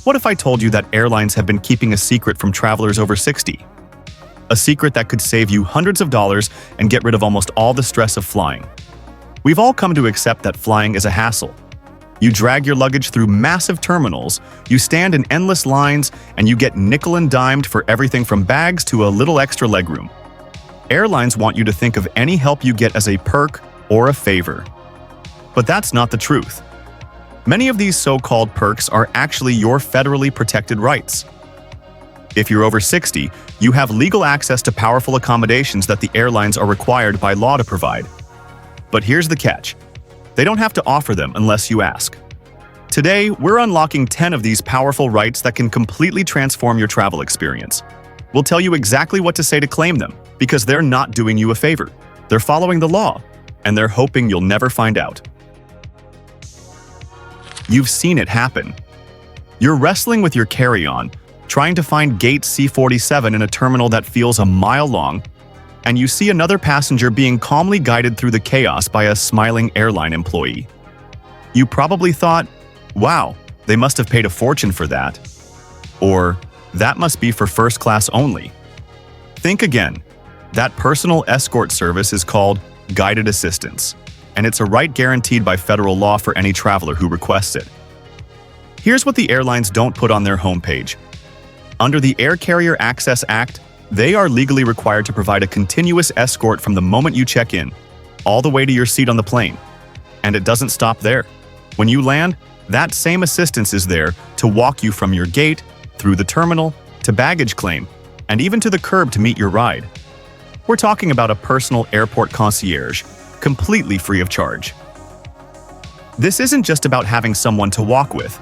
What if I told you that airlines have been keeping a secret from travelers over 60? A secret that could save you hundreds of dollars and get rid of almost all the stress of flying. We've all come to accept that flying is a hassle. You drag your luggage through massive terminals, you stand in endless lines, and you get nickel and dimed for everything from bags to a little extra legroom. Airlines want you to think of any help you get as a perk or a favor. But that's not the truth. Many of these so-called perks are actually your federally protected rights. If you're over 60, you have legal access to powerful accommodations that the airlines are required by law to provide. But here's the catch. They don't have to offer them unless you ask. Today, we're unlocking 10 of these powerful rights that can completely transform your travel experience. We'll tell you exactly what to say to claim them, because they're not doing you a favor. They're following the law, and they're hoping you'll never find out. You've seen it happen. You're wrestling with your carry-on, trying to find gate C47 in a terminal that feels a mile long, and you see another passenger being calmly guided through the chaos by a smiling airline employee. You probably thought, wow, they must have paid a fortune for that. Or, that must be for first class only. Think again. That personal escort service is called guided assistance, and it's a right guaranteed by federal law for any traveler who requests it. Here's what the airlines don't put on their homepage. Under the Air Carrier Access Act, they are legally required to provide a continuous escort from the moment you check in, all the way to your seat on the plane. And it doesn't stop there. When you land, that same assistance is there to walk you from your gate, through the terminal, to baggage claim, and even to the curb to meet your ride. We're talking about a personal airport concierge, completely free of charge. This isn't just about having someone to walk with.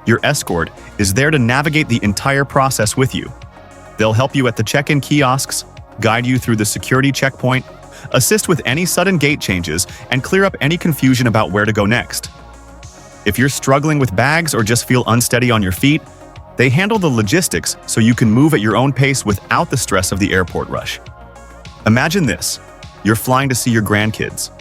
Your escort is there to navigate the entire process with you. They'll help you at the check-in kiosks, guide you through the security checkpoint, assist with any sudden gate changes, and clear up any confusion about where to go next. If you're struggling with bags or just feel unsteady on your feet, they handle the logistics so you can move at your own pace without the stress of the airport rush. Imagine this. You're flying to see your grandkids.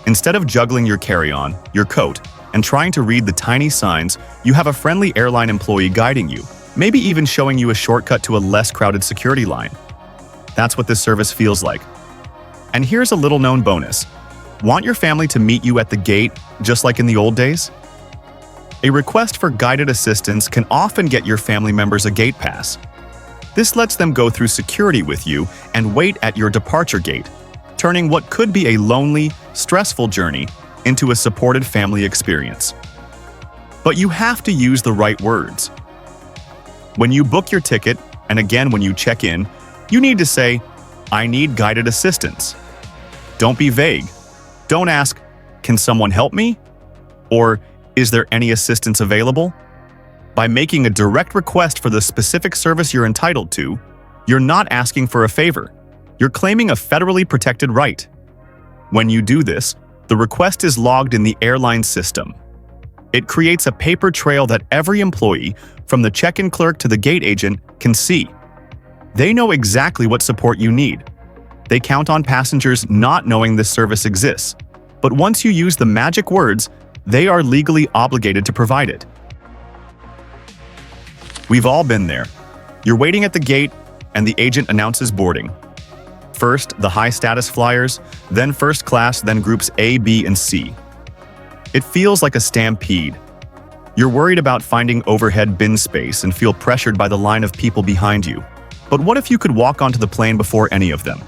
Instead of juggling your carry-on, your coat, and trying to read the tiny signs, you have a friendly airline employee guiding you, maybe even showing you a shortcut to a less crowded security line. That's what this service feels like. And here's a little-known bonus. Want your family to meet you at the gate, just like in the old days? A request for guided assistance can often get your family members a gate pass. This lets them go through security with you and wait at your departure gate, turning what could be a lonely, stressful journey into a supported family experience. But you have to use the right words. When you book your ticket, and again when you check in, you need to say, "I need guided assistance." Don't be vague. Don't ask, "Can someone help me?" Or, "Is there any assistance available?" By making a direct request for the specific service you're entitled to, you're not asking for a favor. You're claiming a federally protected right. When you do this, the request is logged in the airline system. It creates a paper trail that every employee, from the check-in clerk to the gate agent, can see. They know exactly what support you need. They count on passengers not knowing this service exists. But once you use the magic words, they are legally obligated to provide it. We've all been there. You're waiting at the gate, and the agent announces boarding. First, the high-status flyers, then first class, then groups A, B, and C. It feels like a stampede. You're worried about finding overhead bin space and feel pressured by the line of people behind you. But what if you could walk onto the plane before any of them?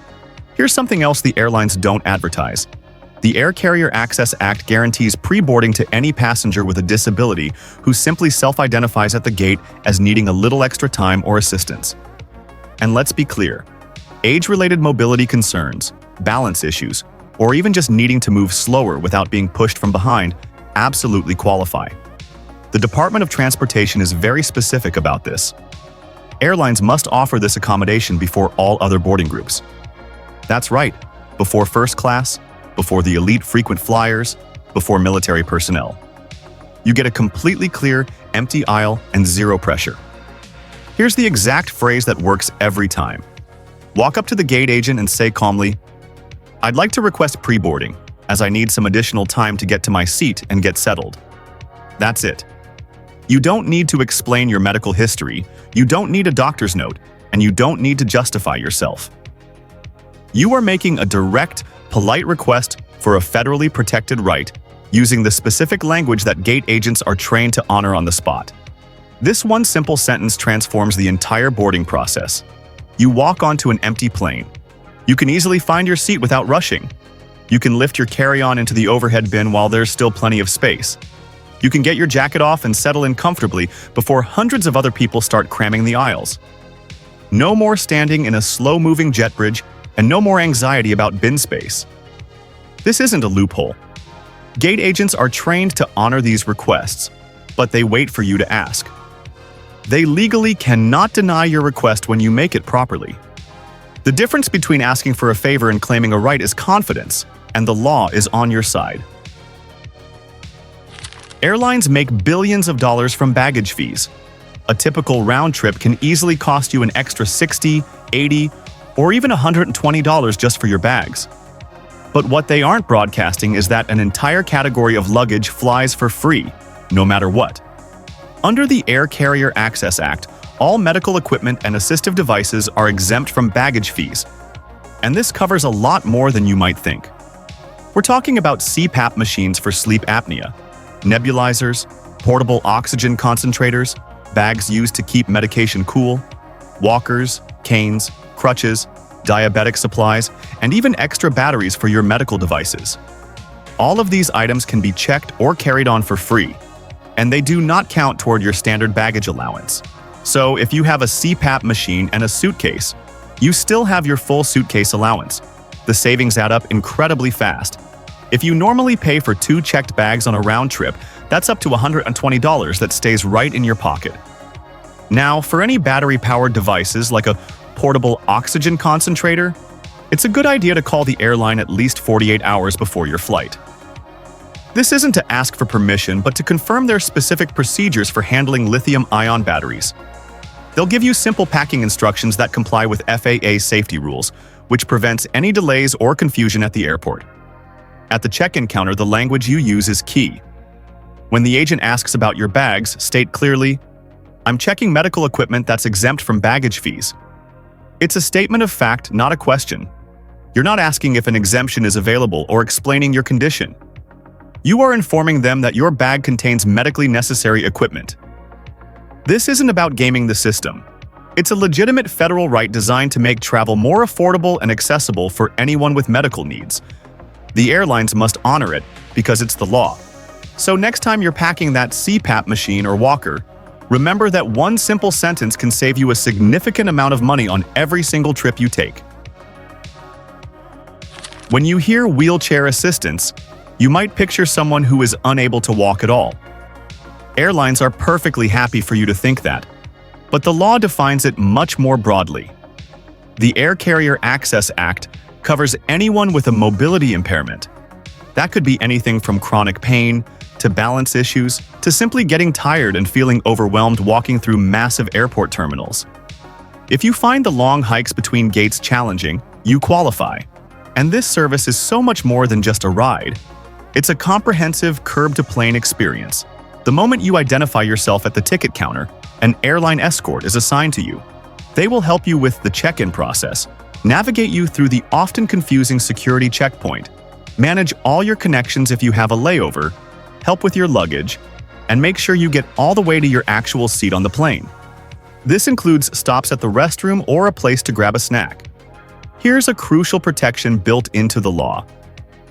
Here's something else the airlines don't advertise. The Air Carrier Access Act guarantees pre-boarding to any passenger with a disability who simply self-identifies at the gate as needing a little extra time or assistance. And let's be clear, age-related mobility concerns, balance issues, or even just needing to move slower without being pushed from behind absolutely qualify. The Department of Transportation is very specific about this. Airlines must offer this accommodation before all other boarding groups. That's right, before first class, before the elite frequent flyers, before military personnel. You get a completely clear, empty aisle and zero pressure. Here's the exact phrase that works every time. Walk up to the gate agent and say calmly, "I'd like to request pre-boarding, as I need some additional time to get to my seat and get settled." That's it. You don't need to explain your medical history, you don't need a doctor's note, and you don't need to justify yourself. You are making a direct, polite request for a federally protected right using the specific language that gate agents are trained to honor on the spot. This one simple sentence transforms the entire boarding process. You walk onto an empty plane. You can easily find your seat without rushing. You can lift your carry-on into the overhead bin while there's still plenty of space. You can get your jacket off and settle in comfortably before hundreds of other people start cramming the aisles. No more standing in a slow-moving jet bridge, and no more anxiety about bin space. This isn't a loophole. Gate agents are trained to honor these requests, but they wait for you to ask. They legally cannot deny your request when you make it properly. The difference between asking for a favor and claiming a right is confidence, and the law is on your side. Airlines make billions of dollars from baggage fees. A typical round trip can easily cost you an extra $60, $80, or even $120 just for your bags. But what they aren't broadcasting is that an entire category of luggage flies for free, no matter what. Under the Air Carrier Access Act, all medical equipment and assistive devices are exempt from baggage fees. And this covers a lot more than you might think. We're talking about CPAP machines for sleep apnea, nebulizers, portable oxygen concentrators, bags used to keep medication cool, walkers, canes, crutches, diabetic supplies, and even extra batteries for your medical devices. All of these items can be checked or carried on for free, and they do not count toward your standard baggage allowance. So if you have a CPAP machine and a suitcase, you still have your full suitcase allowance. The savings add up incredibly fast. If you normally pay for 2 checked bags on a round trip, that's up to $120 that stays right in your pocket. Now, for any battery-powered devices like a portable oxygen concentrator, it's a good idea to call the airline at least 48 hours before your flight. This isn't to ask for permission, but to confirm their specific procedures for handling lithium-ion batteries. They'll give you simple packing instructions that comply with FAA safety rules, which prevents any delays or confusion at the airport. At the check-in counter, the language you use is key. When the agent asks about your bags, state clearly, "I'm checking medical equipment that's exempt from baggage fees." It's a statement of fact, not a question. You're not asking if an exemption is available or explaining your condition. You are informing them that your bag contains medically necessary equipment. This isn't about gaming the system. It's a legitimate federal right designed to make travel more affordable and accessible for anyone with medical needs. The airlines must honor it because it's the law. So next time you're packing that CPAP machine or walker, remember that one simple sentence can save you a significant amount of money on every single trip you take. When you hear wheelchair assistance, you might picture someone who is unable to walk at all. Airlines are perfectly happy for you to think that, but the law defines it much more broadly. The Air Carrier Access Act covers anyone with a mobility impairment. That could be anything from chronic pain, to balance issues, to simply getting tired and feeling overwhelmed walking through massive airport terminals. If you find the long hikes between gates challenging, you qualify. And this service is so much more than just a ride. It's a comprehensive curb-to-plane experience. The moment you identify yourself at the ticket counter, an airline escort is assigned to you. They will help you with the check-in process, navigate you through the often confusing security checkpoint, manage all your connections if you have a layover, help with your luggage, and make sure you get all the way to your actual seat on the plane. This includes stops at the restroom or a place to grab a snack. Here's a crucial protection built into the law.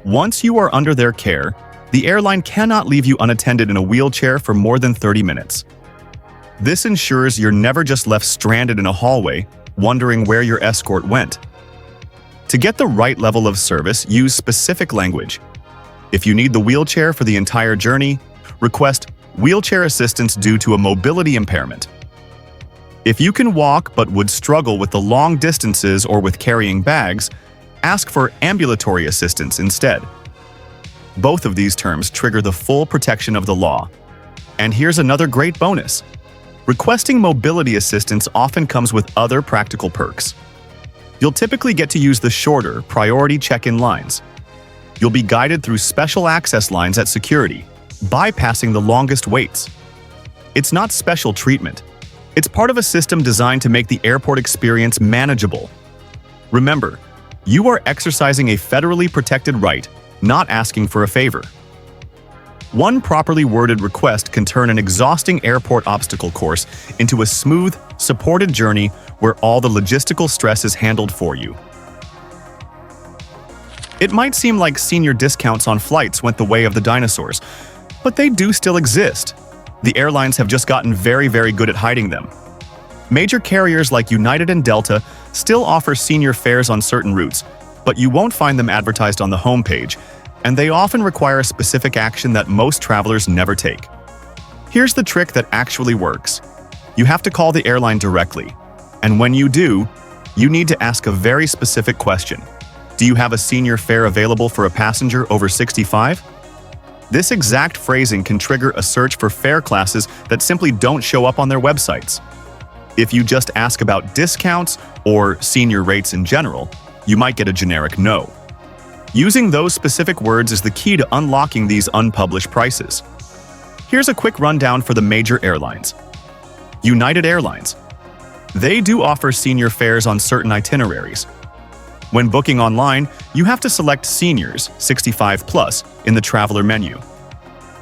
Once you are under their care, the airline cannot leave you unattended in a wheelchair for more than 30 minutes. This ensures you're never just left stranded in a hallway, wondering where your escort went. To get the right level of service, use specific language. If you need the wheelchair for the entire journey, request wheelchair assistance due to a mobility impairment. If you can walk but would struggle with the long distances or with carrying bags, ask for ambulatory assistance instead. Both of these terms trigger the full protection of the law. And here's another great bonus. Requesting mobility assistance often comes with other practical perks. You'll typically get to use the shorter, priority check-in lines. You'll be guided through special access lines at security, bypassing the longest waits. It's not special treatment. It's part of a system designed to make the airport experience manageable. Remember, you are exercising a federally protected right, not asking for a favor. One properly worded request can turn an exhausting airport obstacle course into a smooth, supported journey where all the logistical stress is handled for you. It might seem like senior discounts on flights went the way of the dinosaurs, but they do still exist. The airlines have just gotten very, very good at hiding them. Major carriers like United and Delta still offer senior fares on certain routes, but you won't find them advertised on the homepage, and they often require a specific action that most travelers never take. Here's the trick that actually works. You have to call the airline directly, and when you do, you need to ask a very specific question. Do you have a senior fare available for a passenger over 65? This exact phrasing can trigger a search for fare classes that simply don't show up on their websites. If you just ask about discounts or senior rates in general, you might get a generic no. Using those specific words is the key to unlocking these unpublished prices. Here's a quick rundown for the major airlines. United Airlines. They do offer senior fares on certain itineraries. When booking online, you have to select Seniors 65 plus in the Traveler menu.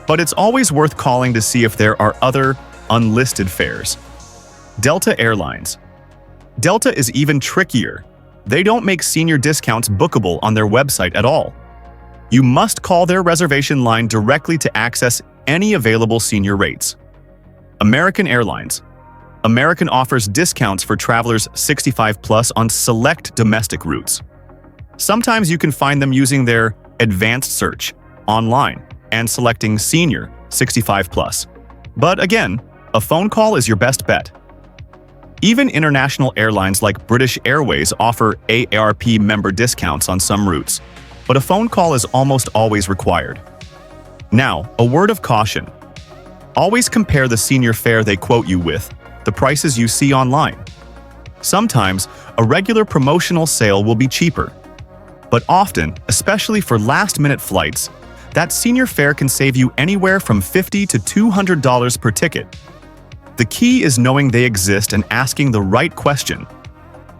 But it's always worth calling to see if there are other unlisted fares. Delta Airlines. Delta is even trickier. They don't make senior discounts bookable on their website at all. You must call their reservation line directly to access any available senior rates. American Airlines. American offers discounts for travelers 65 plus on select domestic routes. Sometimes you can find them using their advanced search online and selecting Senior 65 plus. But again, a phone call is your best bet. Even international airlines like British Airways offer AARP member discounts on some routes, but a phone call is almost always required. Now, a word of caution. Always compare the senior fare they quote you with the prices you see online. Sometimes, a regular promotional sale will be cheaper. But often, especially for last-minute flights, that senior fare can save you anywhere from $50 to $200 per ticket. The key is knowing they exist and asking the right question.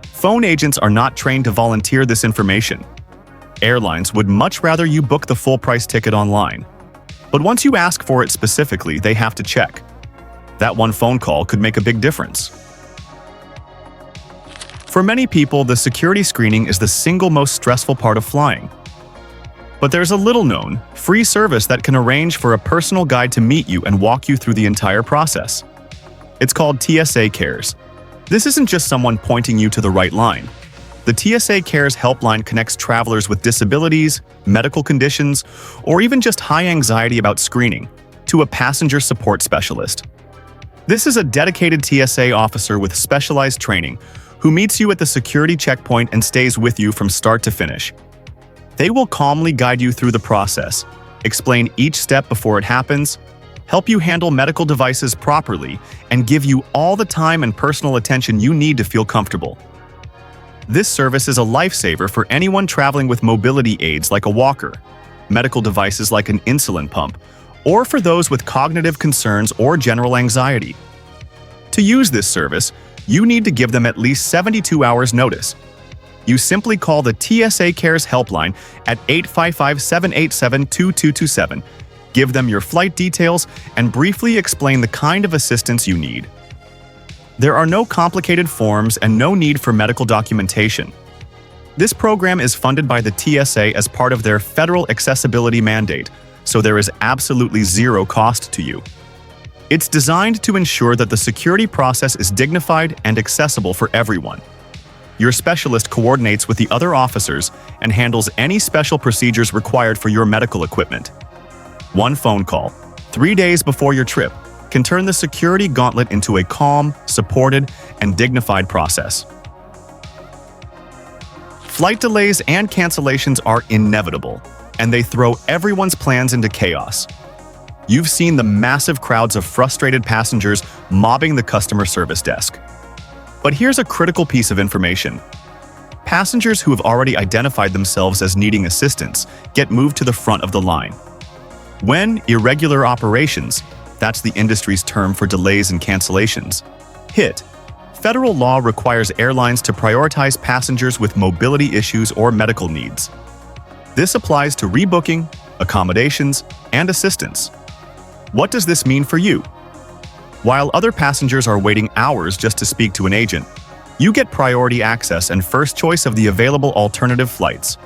Phone agents are not trained to volunteer this information. Airlines would much rather you book the full-price ticket online. But once you ask for it specifically, they have to check. That one phone call could make a big difference. For many people, the security screening is the single most stressful part of flying. But there's a little-known, free service that can arrange for a personal guide to meet you and walk you through the entire process. It's called TSA Cares. This isn't just someone pointing you to the right line. The TSA Cares helpline connects travelers with disabilities, medical conditions, or even just high anxiety about screening to a passenger support specialist. This is a dedicated TSA officer with specialized training who meets you at the security checkpoint and stays with you from start to finish. They will calmly guide you through the process, explain each step before it happens, help you handle medical devices properly, and give you all the time and personal attention you need to feel comfortable. This service is a lifesaver for anyone traveling with mobility aids like a walker, medical devices like an insulin pump, or for those with cognitive concerns or general anxiety. To use this service, you need to give them at least 72 hours notice. You simply call the TSA Cares helpline at 855-787-2227, give them your flight details, and briefly explain the kind of assistance you need. There are no complicated forms and no need for medical documentation. This program is funded by the TSA as part of their federal accessibility mandate, so there is absolutely zero cost to you. It's designed to ensure that the security process is dignified and accessible for everyone. Your specialist coordinates with the other officers and handles any special procedures required for your medical equipment. One phone call, 3 days before your trip, can turn the security gauntlet into a calm, supported, and dignified process. Flight delays and cancellations are inevitable, and they throw everyone's plans into chaos. You've seen the massive crowds of frustrated passengers mobbing the customer service desk. But here's a critical piece of information. Passengers who have already identified themselves as needing assistance get moved to the front of the line. When irregular operations, That's the industry's term for delays and cancellations. HIT. Federal law requires airlines to prioritize passengers with mobility issues or medical needs. This applies to rebooking, accommodations, and assistance. What does this mean for you? While other passengers are waiting hours just to speak to an agent, you get priority access and first choice of the available alternative flights.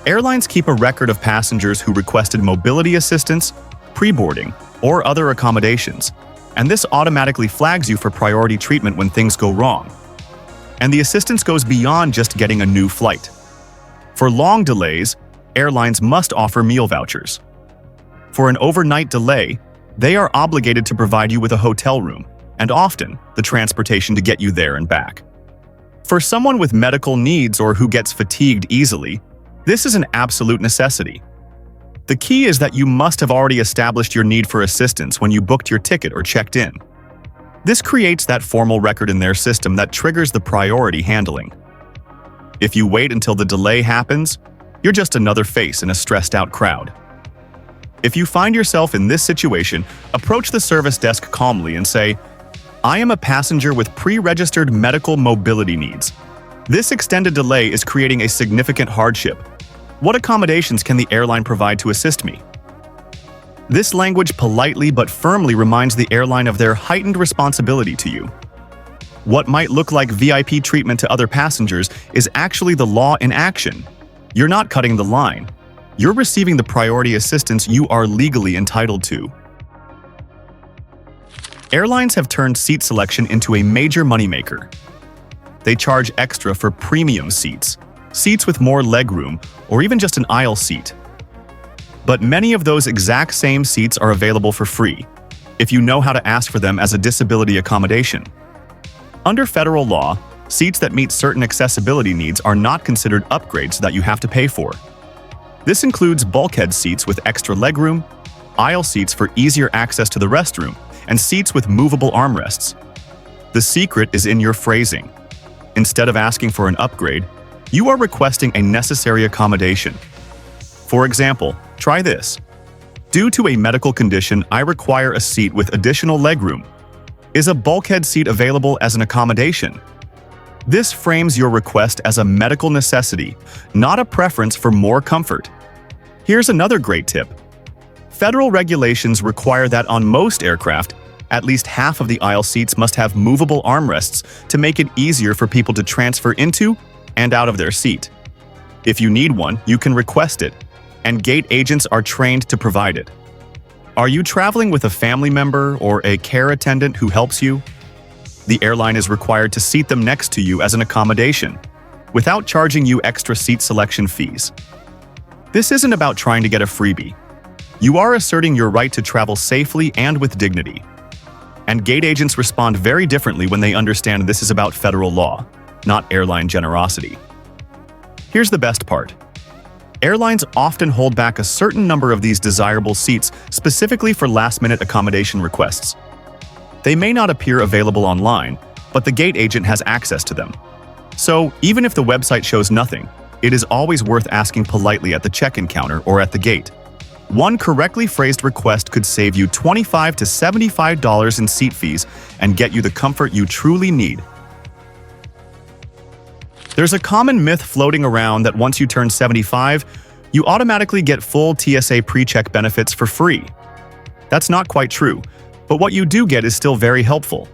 Airlines keep a record of passengers who requested mobility assistance, pre-boarding, or other accommodations, and this automatically flags you for priority treatment when things go wrong. And the assistance goes beyond just getting a new flight. For long delays, airlines must offer meal vouchers. For an overnight delay, they are obligated to provide you with a hotel room, and often the transportation to get you there and back. For someone with medical needs or who gets fatigued easily, this is an absolute necessity. The key is that you must have already established your need for assistance when you booked your ticket or checked in. This creates that formal record in their system that triggers the priority handling. If you wait until the delay happens, you're just another face in a stressed-out crowd. If you find yourself in this situation, approach the service desk calmly and say, "I am a passenger with pre-registered medical mobility needs. This extended delay is creating a significant hardship. What accommodations can the airline provide to assist me?" This language politely but firmly reminds the airline of their heightened responsibility to you. What might look like VIP treatment to other passengers is actually the law in action. You're not cutting the line. You're receiving the priority assistance you are legally entitled to. Airlines have turned seat selection into a major moneymaker. They charge extra for premium seats, seats with more legroom, or even just an aisle seat. But many of those exact same seats are available for free, if you know how to ask for them as a disability accommodation. Under federal law, seats that meet certain accessibility needs are not considered upgrades that you have to pay for. This includes bulkhead seats with extra legroom, aisle seats for easier access to the restroom, and seats with movable armrests. The secret is in your phrasing. Instead of asking for an upgrade, you are requesting a necessary accommodation. For example, try this. "Due to a medical condition, I require a seat with additional legroom. Is a bulkhead seat available as an accommodation?" This frames your request as a medical necessity, not a preference for more comfort. Here's another great tip. Federal regulations require that on most aircraft, at least half of the aisle seats must have movable armrests to make it easier for people to transfer into and out of their seat. If you need one, you can request it, and gate agents are trained to provide it. Are you traveling with a family member or a care attendant who helps you? The airline is required to seat them next to you as an accommodation, without charging you extra seat selection fees. This isn't about trying to get a freebie. You are asserting your right to travel safely and with dignity. And gate agents respond very differently when they understand this is about federal law, not airline generosity. Here's the best part. Airlines often hold back a certain number of these desirable seats specifically for last-minute accommodation requests. They may not appear available online, but the gate agent has access to them. So, even if the website shows nothing, it is always worth asking politely at the check-in counter or at the gate. One correctly phrased request could save you $25 to $75 in seat fees and get you the comfort you truly need. There's a common myth floating around that once you turn 75, you automatically get full TSA pre-check benefits for free. That's not quite true, but what you do get is still very helpful.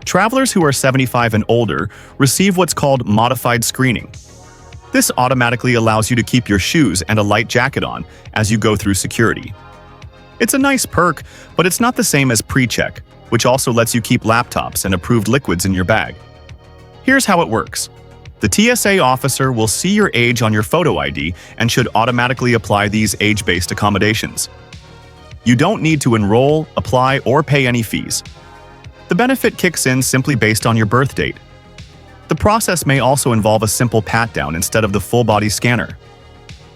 Travelers who are 75 and older receive what's called modified screening. This automatically allows you to keep your shoes and a light jacket on as you go through security. It's a nice perk, but it's not the same as pre-check, which also lets you keep laptops and approved liquids in your bag. Here's how it works. The TSA officer will see your age on your photo ID and should automatically apply these age-based accommodations. You don't need to enroll, apply, or pay any fees. The benefit kicks in simply based on your birth date. The process may also involve a simple pat-down instead of the full-body scanner.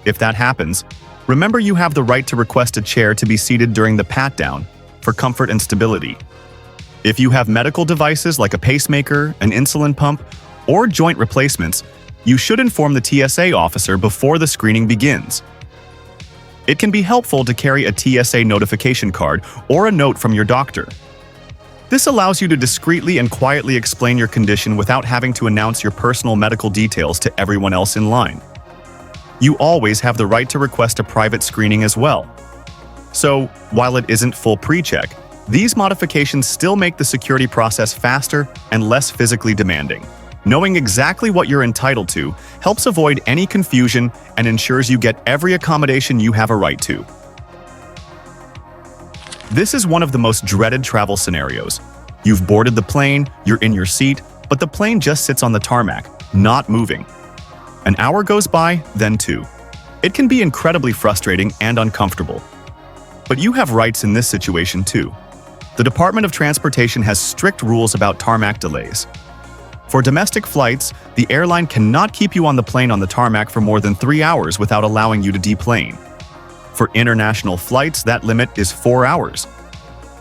If that happens, remember you have the right to request a chair to be seated during the pat-down for comfort and stability. If you have medical devices like a pacemaker, an insulin pump, or joint replacements, you should inform the TSA officer before the screening begins. It can be helpful to carry a TSA notification card or a note from your doctor. This allows you to discreetly and quietly explain your condition without having to announce your personal medical details to everyone else in line. You always have the right to request a private screening as well. So, while it isn't full pre-check, these modifications still make the security process faster and less physically demanding. Knowing exactly what you're entitled to helps avoid any confusion and ensures you get every accommodation you have a right to. This is one of the most dreaded travel scenarios. You've boarded the plane, you're in your seat, but the plane just sits on the tarmac, not moving. An hour goes by, then two. It can be incredibly frustrating and uncomfortable. But you have rights in this situation too. The Department of Transportation has strict rules about tarmac delays. For domestic flights, the airline cannot keep you on the plane on the tarmac for more than 3 hours without allowing you to deplane. For international flights, that limit is 4 hours.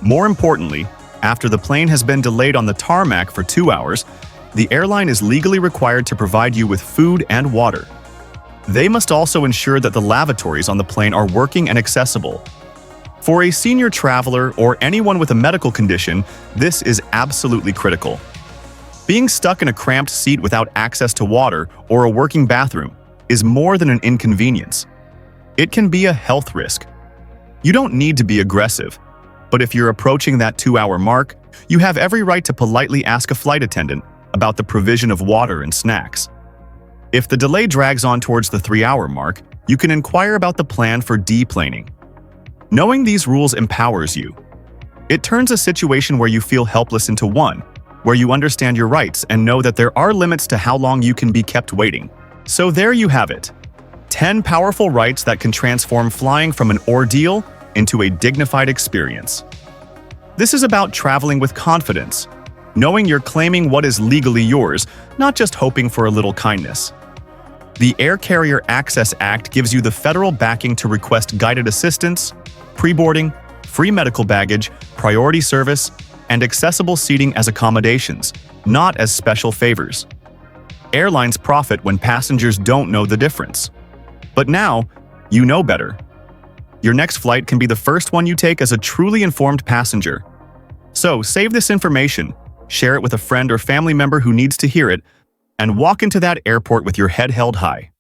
More importantly, after the plane has been delayed on the tarmac for 2 hours, the airline is legally required to provide you with food and water. They must also ensure that the lavatories on the plane are working and accessible. For a senior traveler or anyone with a medical condition, this is absolutely critical. Being stuck in a cramped seat without access to water or a working bathroom is more than an inconvenience. It can be a health risk. You don't need to be aggressive, but if you're approaching that 2-hour mark, you have every right to politely ask a flight attendant about the provision of water and snacks. If the delay drags on towards the 3-hour mark, you can inquire about the plan for deplaning. Knowing these rules empowers you. It turns a situation where you feel helpless into one where you understand your rights and know that there are limits to how long you can be kept waiting. So there you have it. 10 powerful rights that can transform flying from an ordeal into a dignified experience. This is about traveling with confidence, knowing you're claiming what is legally yours, not just hoping for a little kindness. The Air Carrier Access Act gives you the federal backing to request guided assistance, pre-boarding, free medical baggage, priority service, and accessible seating as accommodations, not as special favors. Airlines profit when passengers don't know the difference. But now, you know better. Your next flight can be the first one you take as a truly informed passenger. So save this information, share it with a friend or family member who needs to hear it, and walk into that airport with your head held high.